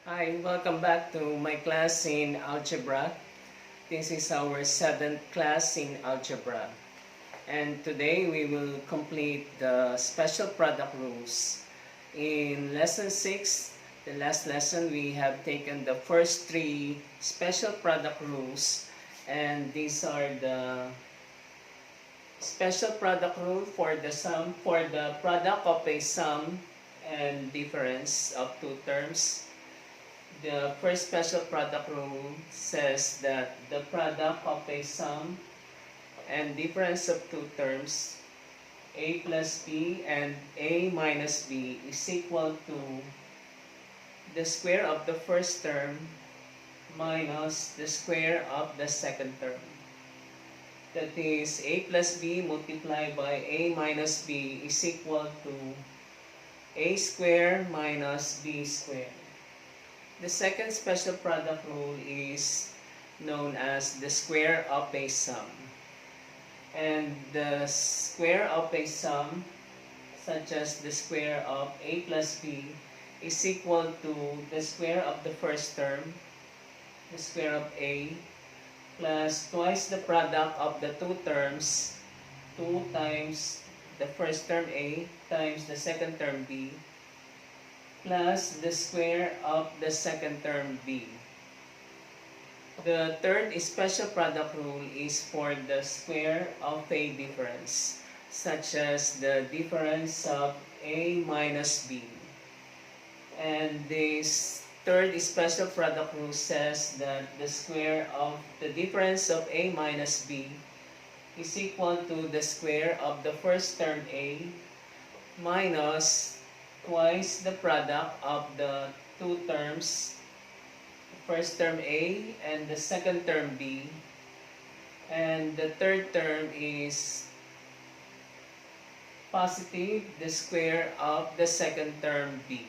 Hi, welcome back to my class in Algebra. This is our 7th class in Algebra. And today we will complete the special product rules. In lesson 6, the last lesson, we have taken the first 3 special product rules. And these are the special product rule for the product of a sum and difference of two terms. The first special product rule says that the product of a sum and difference of two terms, a plus b and a minus b, is equal to the square of the first term minus the square of the second term. That is, a plus b multiplied by a minus b is equal to a square minus b squared. The second special product rule is known as the square of a sum. And the square of a sum, such as the square of a plus b, is equal to the square of the first term, the square of a, plus twice the product of the two terms, 2 times the first term a times the second term b, plus the square of the second term b. The third special product rule is for the square of a difference, such as the difference of a minus b. And this third special product rule says that the square of the difference of a minus b is equal to the square of the first term a minus twice the product of the two terms, the first term a and the second term b, and the third term is positive the square of the second term b.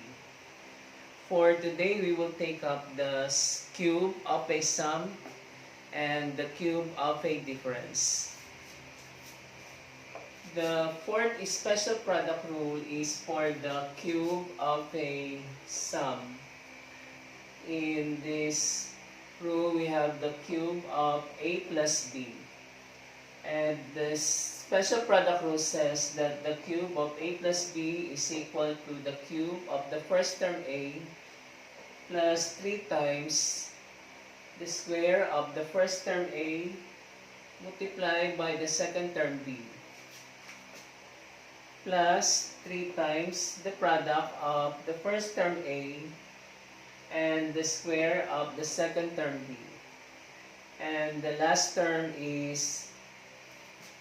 For today, we will take up the cube of a sum and the cube of a difference. The fourth special product rule is for the cube of a sum. In this rule, we have the cube of a plus b. And the special product rule says that the cube of a plus b is equal to the cube of the first term a plus 3 times the square of the first term a multiplied by the second term b, plus 3 times the product of the first term a and the square of the second term b. And the last term is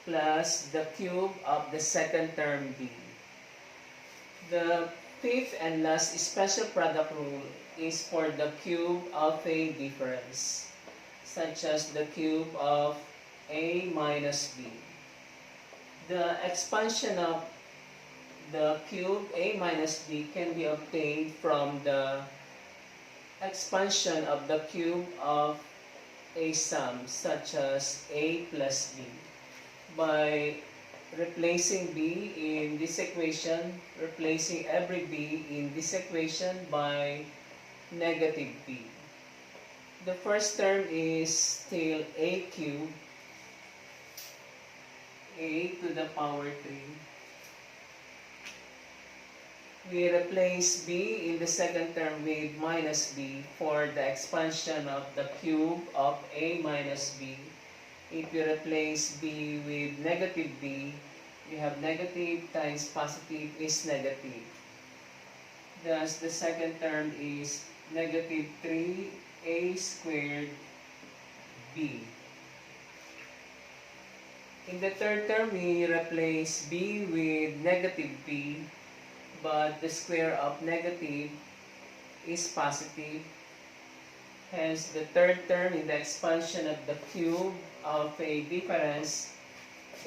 plus the cube of the second term b. The fifth and last special product rule is for the cube of a difference, such as the cube of a minus b. The expansion of the cube a minus b can be obtained from the expansion of the cube of a sum, such as a plus b, by replacing b in this equation, replacing every b in this equation by negative b. The first term is still a cubed, a to the power 3. We replace b in the second term with minus b for the expansion of the cube of a minus b. If you replace b with negative b, you have negative times positive is negative. Thus, the second term is negative 3a squared b. In the third term, we replace b with negative b, but the square of negative is positive. Hence, the third term in the expansion of the cube of a difference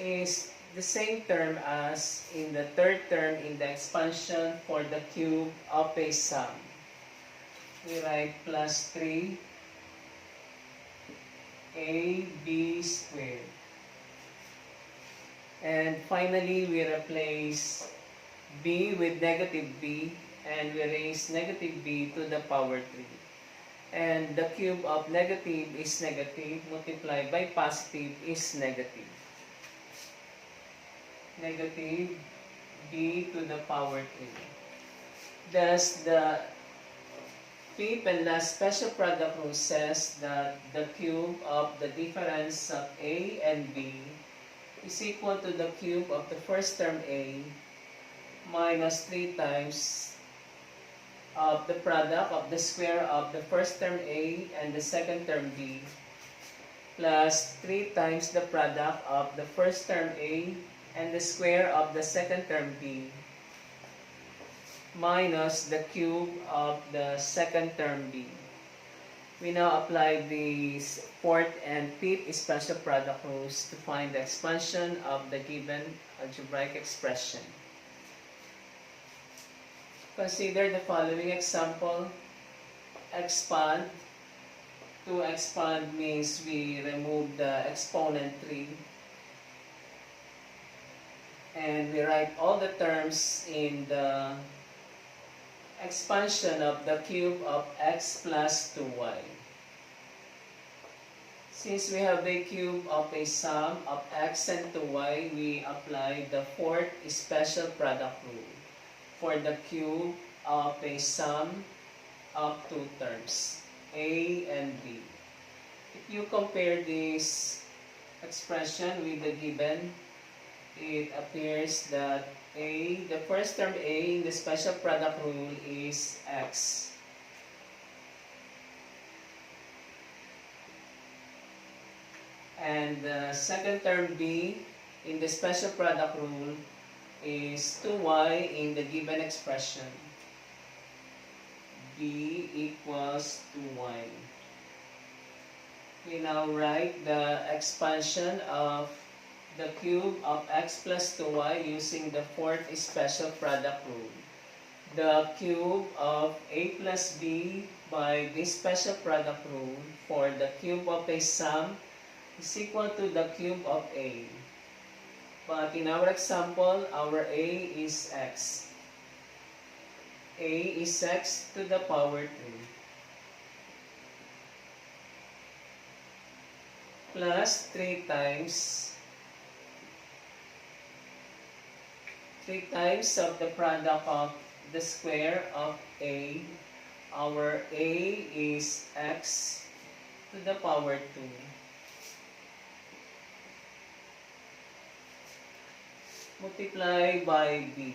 is the same term as in the third term in the expansion for the cube of a sum. We write plus 3 ab squared. And finally, we replace b with negative b and we raise negative b to the power 3. And the cube of negative is negative, multiplied by positive is negative. Negative b to the power 3. Thus, the fifth and last special product rule says that the cube of the difference of a and b is equal to the cube of the first term a minus 3 times of the product of the square of the first term a and the second term b plus 3 times the product of the first term a and the square of the second term b minus the cube of the second term b. We now apply the fourth and fifth special product rules to find the expansion of the given algebraic expression. Consider the following example. Expand. To expand means we remove the exponent 3 and we write all the terms in the expansion of the cube of x plus 2y. Since we have a cube of a sum of x and 2y, we apply the fourth special product rule for the cube of a sum of two terms, a and b. If you compare this expression with the given, it appears that the first term a in the special product rule is x. And the second term b in the special product rule is 2y in the given expression. B equals 2y. We now write the expansion of the cube of x plus 2y using the fourth special product rule. The cube of a plus b by this special product rule for the cube of a sum is equal to the cube of a. But in our example, our a is x. A is x to the power 3. Plus 3 times of the product of the square of a. Our a is x to the power 2. Multiply by b.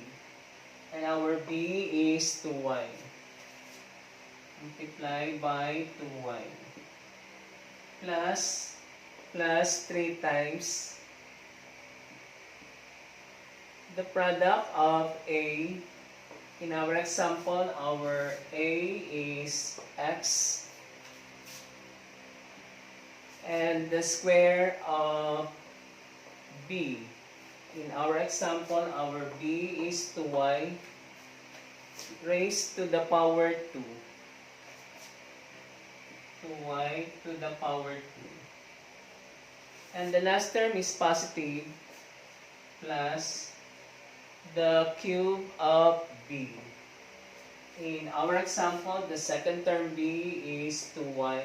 And our b is 2y. Multiply by 2y. Plus 3 times the product of a. In our example, our a is x and the square of b. In our example, our b is 2y raised to the power 2. 2y to the power 2. And the last term is positive plus the cube of b. In our example, the second term b is 2y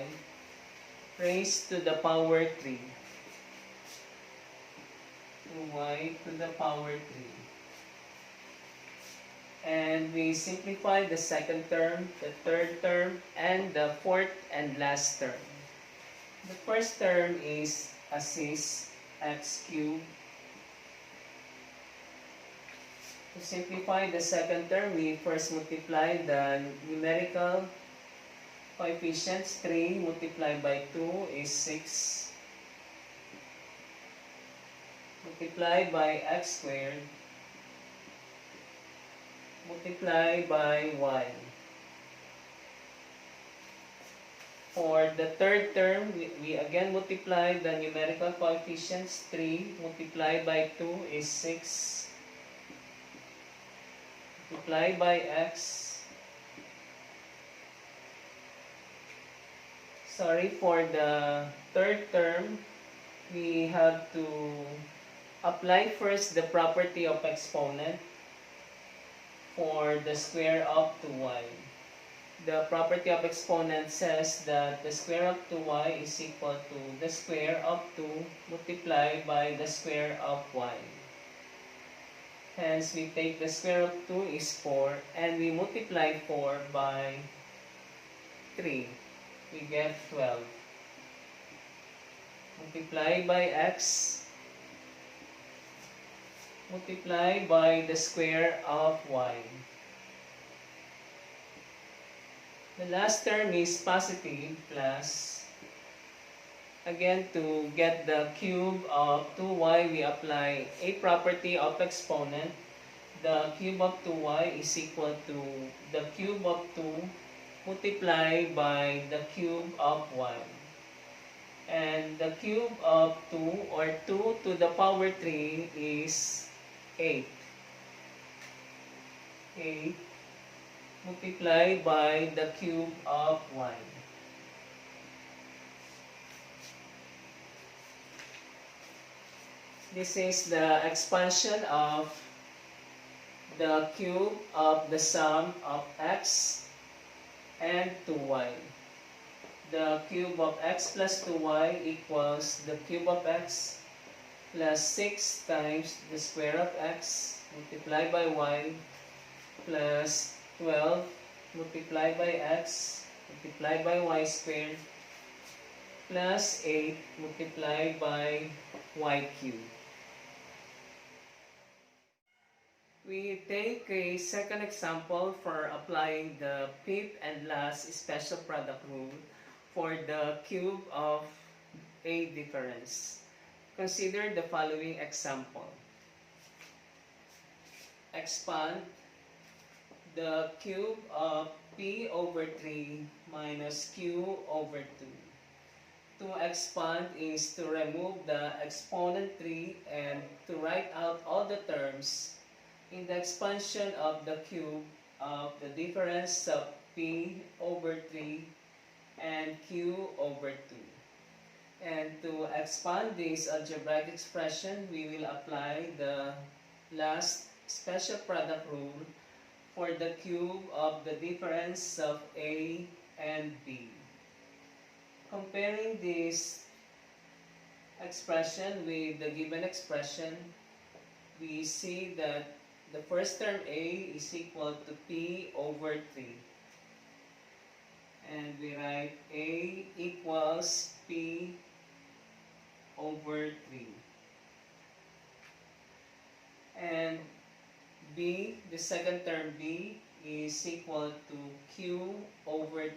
raised to the power 3. 2y to the power 3. And we simplify the second term, the third term, and the fourth and last term. The first term is as is x cubed. To simplify the second term, we first multiply the numerical coefficients. 3 multiplied by 2 is 6. Multiplied by x squared. Multiplied by y. For the third term, we again multiply the numerical coefficients. 3 multiplied by 2 is 6. Multiplied by x. For the third term, we have to apply first the property of exponent for the square of 2y. The property of exponent says that the square of 2y is equal to the square of 2 multiplied by the square of y. Hence, we take the square of 2 is 4 and we multiply 4 by 3. We get 12. Multiply by x, multiply by the square of y. The last term is positive plus, again to get the cube of 2y, we apply a property of exponent. The cube of 2y is equal to the cube of 2 multiplied by the cube of y. And the cube of 2 or 2 to the power 3 is 8. 8 multiplied by the cube of y. This is the expansion of the cube of the sum of x and 2y. The cube of x plus 2y equals the cube of x plus 6 times the square of x multiplied by y plus 12 multiplied by x multiplied by y squared plus 8 multiplied by y cubed. We take a second example for applying the fifth and last special product rule for the cube of a difference. Consider the following example. Expand the cube of p over 3 minus q over 2. To expand is to remove the exponent 3 and to write out all the terms in the expansion of the cube of the difference of p over 3 and q over 2. And to expand this algebraic expression, we will apply the last special product rule for the cube of the difference of a and b. Comparing this expression with the given expression, we see that the first term a is equal to p over 3. And we write a equals p over 3. And b, the second term b, is equal to q over 2.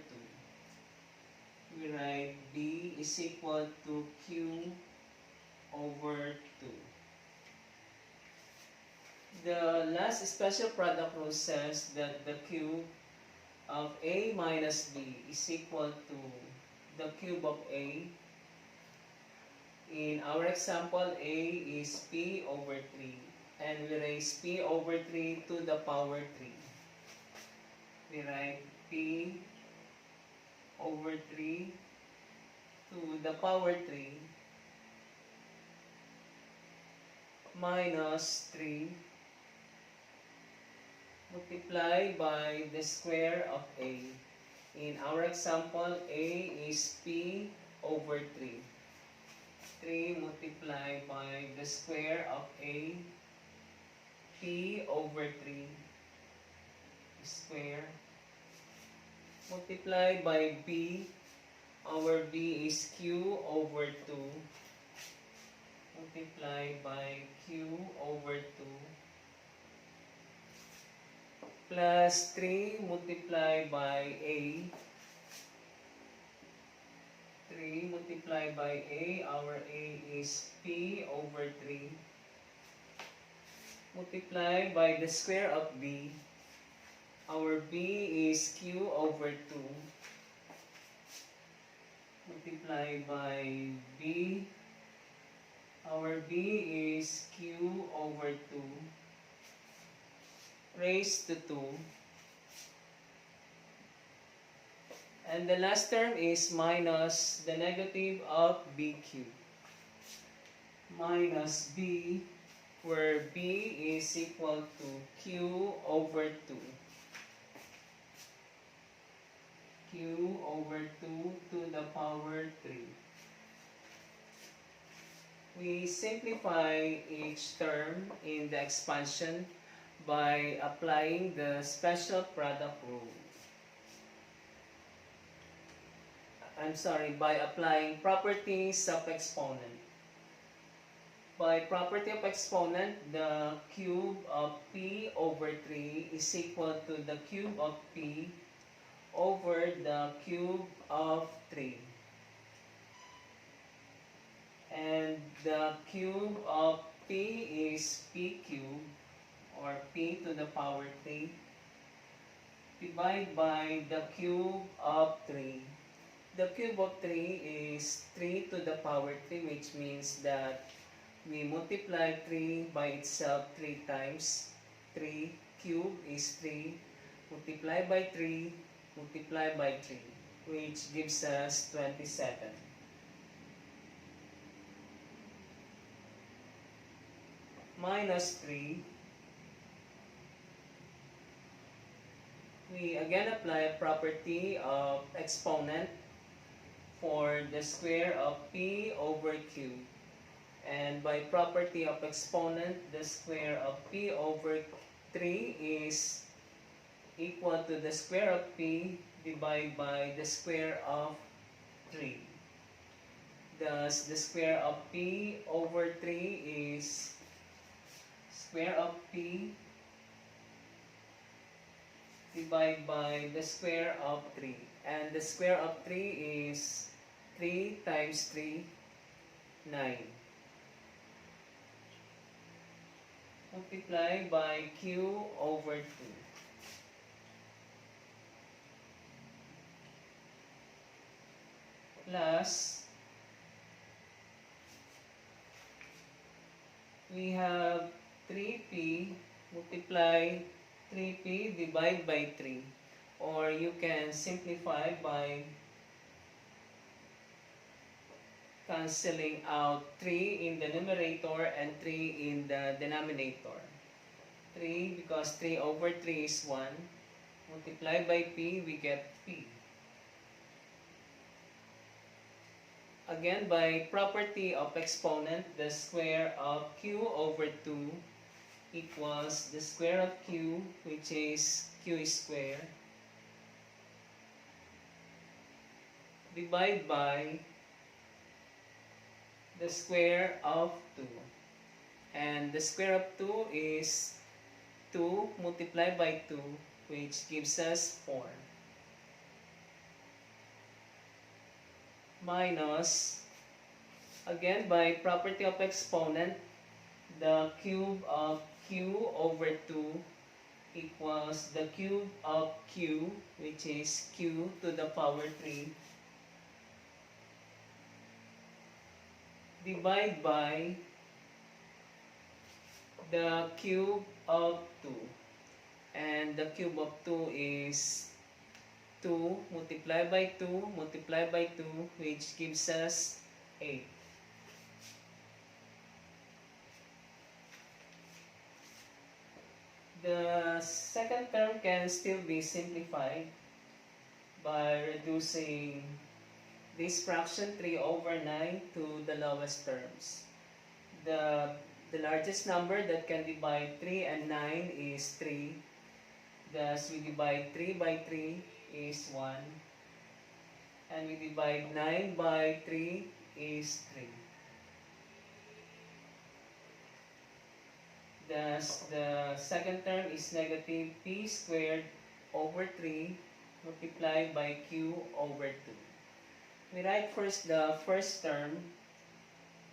We write b is equal to q over 2. The last special product rule says that the cube of a minus b is equal to the cube of a. In our example, a is p over 3, and we raise p over 3 to the power 3. We write p over 3 to the power 3 minus 3 multiplied by the square of a. In our example, a is p over 3. 3 multiplied by the square of a, p over 3 square, multiplied by b. Our b is q over 2, multiplied by q over 2, plus 3 multiplied by a. 3 multiplied by a, our a is p over 3, multiplied by the square of b. Our b is q over 2, multiplied by b. Our b is q over 2 raised to 2. And the last term is minus the negative of b cubed. Minus b, where b is equal to q over 2. q over 2 to the power 3. We simplify each term in the expansion by applying the special product rule. By applying properties of exponent. By property of exponent, the cube of p over 3 is equal to the cube of p over the cube of 3. And the cube of p is p cube, or p to the power 3, divided by the cube of 3. The cube of 3 is 3 to the power 3, which means that we multiply 3 by itself 3 times. 3 cube is 3, multiply by 3, multiply by 3, which gives us 27. Minus 3, we again apply a property of exponent for the square of p over q. And by property of exponent, the square of p over 3 is equal to the square of p divided by the square of 3. Thus, the square of p over 3 is square of p divided by the square of 3. And the square of 3 is 3 times 3, 9. Multiply by q over 2. Plus, we have 3p, multiply 3p divided by 3. Or you can simplify by cancelling out 3 in the numerator and 3 in the denominator. 3 because 3 over 3 is 1. Multiply by p, we get p. Again, by property of exponent, the square of q over 2 equals the square of q, which is q squared, divided by the square of 2. And the square of 2 is 2 multiplied by 2, which gives us 4. Minus, again by property of exponent, the cube of q over 2 equals the cube of q, which is q to the power 3, divided by the cube of 2. And the cube of 2 is 2 multiplied by 2 multiplied by 2, which gives us 8. The second term can still be simplified by reducing this fraction 3 over 9 to the lowest terms. The largest number that can divide 3 and 9 is 3. Thus, we divide 3 by 3 is 1. And we divide 9 by 3 is 3. Thus, the second term is negative p squared over 3 multiplied by q over 2. We write first the first term.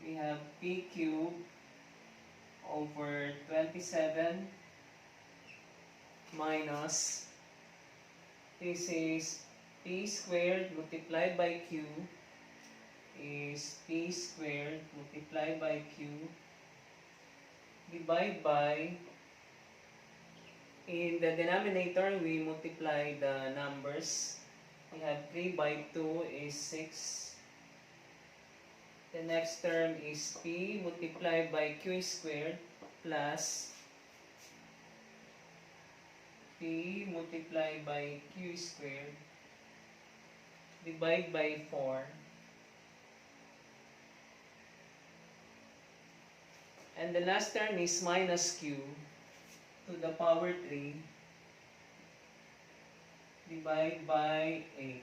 We have p cubed over 27 minus, this is p squared multiplied by q is p squared multiplied by q divided by, in the denominator we multiply the numbers. We have 3 by 2 is 6. The next term is p multiplied by q squared plus p multiplied by q squared divide by 4, and the last term is minus q to the power 3 divide by 8.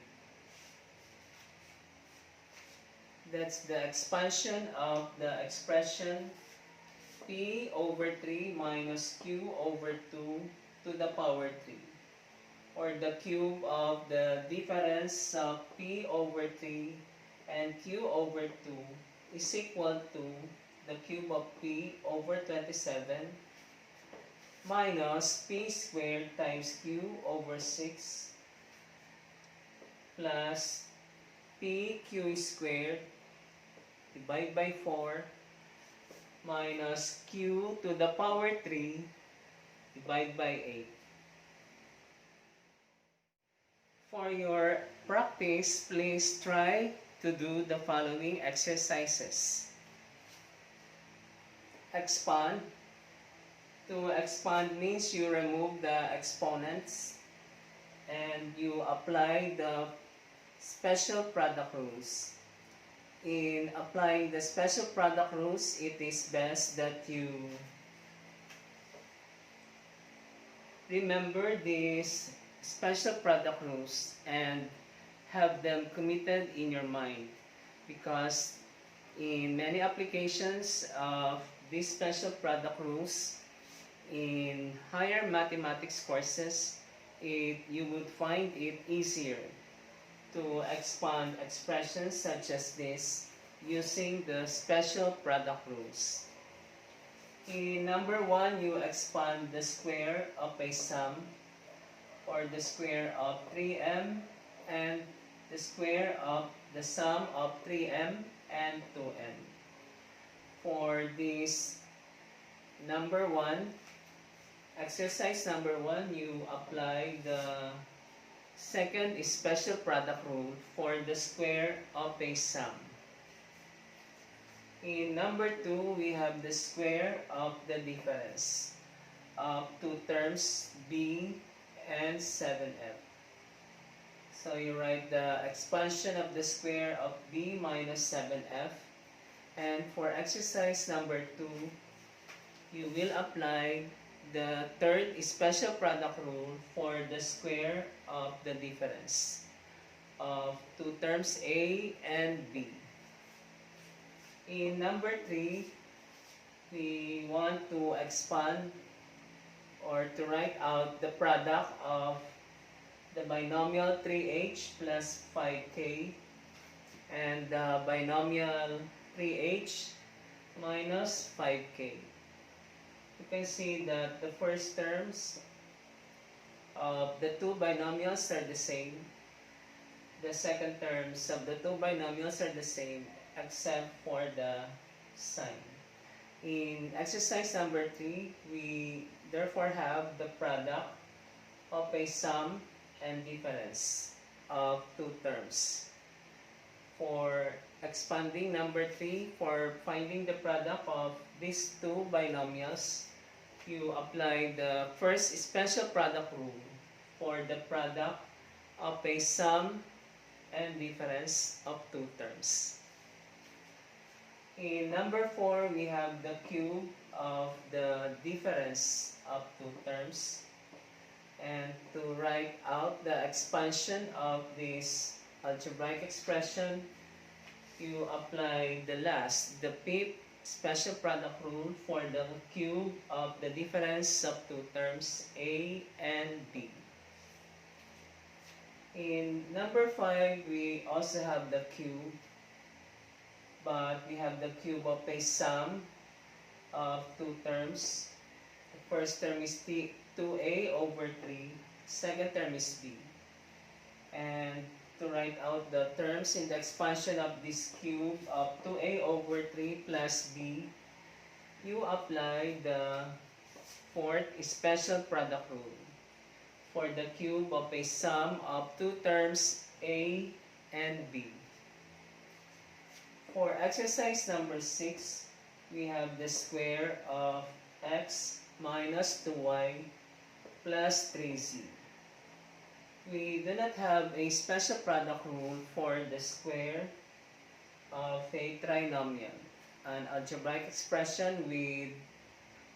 That's the expansion of the expression p over 3 minus q over 2 to the power 3, or the cube of the difference of p over 3 and q over 2 is equal to the cube of p over 27 minus p squared times q over 6 plus pq squared divide by 4 minus q to the power 3 divide by 8. For your practice, please try to do the following exercises. Expand. To expand means you remove the exponents and you apply the special product rules. In applying the special product rules, it is best that you remember these special product rules and have them committed in your mind, because in many applications of these special product rules in higher mathematics courses, you would find it easier to expand expressions such as this using the special product rules. In number 1, you expand the square of a sum, or the square of 3m and the square of the sum of 3m and 2m. For this number 1, exercise number 1, you apply the second special product rule for the square of a sum. In number 2, we have the square of the difference of two terms b and 7f. So you write the expansion of the square of b minus 7f. And for exercise number 2, you will apply the third special product rule for the square of the difference of two terms a and b. In number 3, we want to expand or to write out the product of the binomial 3h plus 5k and the binomial 3h minus 5k. You can see that the first terms of the two binomials are the same. The second terms of the two binomials are the same except for the sign. In exercise number 3, we therefore have the product of a sum and difference of two terms. For expanding number 3, for finding the product of these two binomials, you apply the first special product rule for the product of a sum and difference of two terms. In number 4, we have the cube of the difference of two terms. And to write out the expansion of this algebraic expression, you apply the fifth special product rule for the cube of the difference of two terms a and b. In number 5, we also have the cube, but we have the cube of a sum of two terms. The first term is 2a over 3, second term is b. And to write out the terms in the expansion of this cube of 2a over 3 plus b, you apply the fourth special product rule for the cube of a sum of two terms a and b. For exercise number 6, we have the square of x minus 2y plus 3z. We do not have a special product rule for the square of a trinomial, an algebraic expression with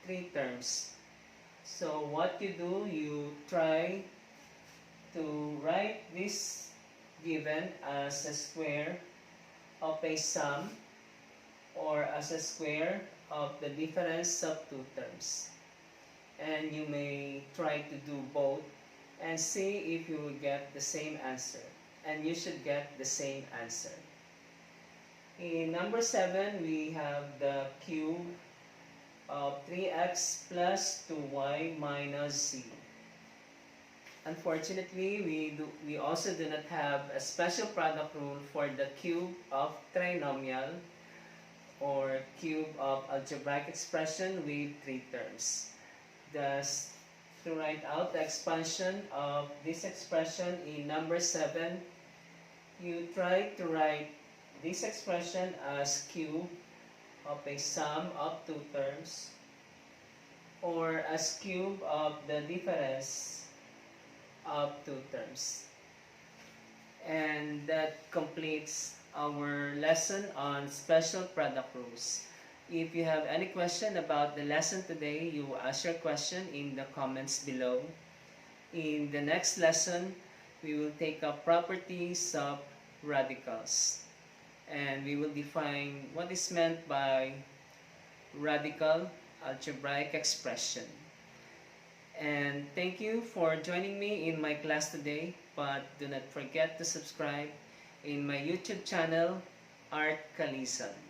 three terms. So what you do, you try to write this given as a square of a sum or as a square of the difference of two terms. And you may try to do both and see if you will get the same answer. And you should get the same answer. In number 7, we have the cube of 3x plus 2y minus z. Unfortunately, we also do not have a special product rule for the cube of trinomial or cube of algebraic expression with three terms. Thus, to write out the expansion of this expression in number 7, you try to write this expression as cube of a sum of two terms or as cube of the difference of two terms. And that completes our lesson on special product rules. If you have any question about the lesson today, you ask your question in the comments below. In the next lesson, we will take up properties of radicals. And we will define what is meant by radical algebraic expression. And thank you for joining me in my class today, but do not forget to subscribe in my YouTube channel, Art Kalisan.